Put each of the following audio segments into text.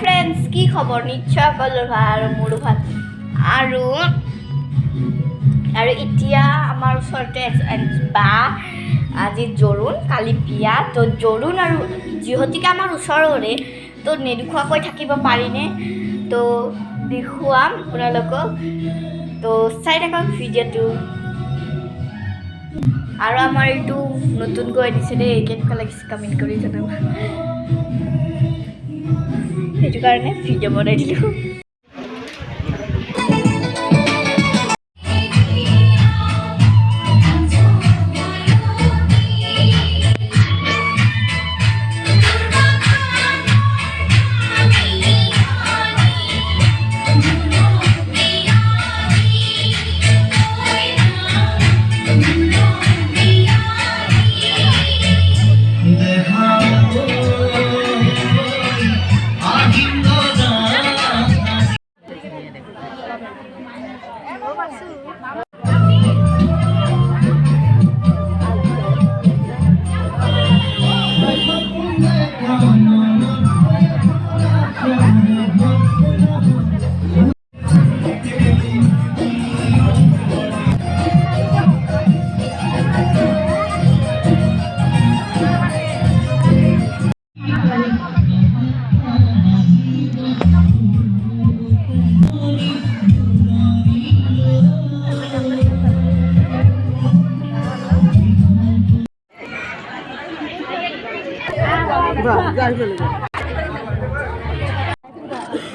Friends, কি খবৰ? নিশ্চয় সকলোৰে ভাল আৰু মোৰো ভাল। আৰু এতিয়া আমাৰ ওচৰতে বা আজি জৰুণ, কালি বিয়া। তো জৰুণ আৰু যিহেতুকে আমাৰ ওচৰৰে, তো নেদেখুৱাকৈ থাকিব পাৰিনে? তো দেখুৱাম আপোনালোকক। তো চাই থাকক ভিডিঅ'টো। আৰু আমাৰ এইটো নতুনকৈ আনিছে দেই, কেনেকুৱা লাগিছে কমেণ্ট কৰি জনাবা। সেইটো কাৰণে ভিডিঅ' বনাই দিলোঁ।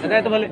এটা তো ভালো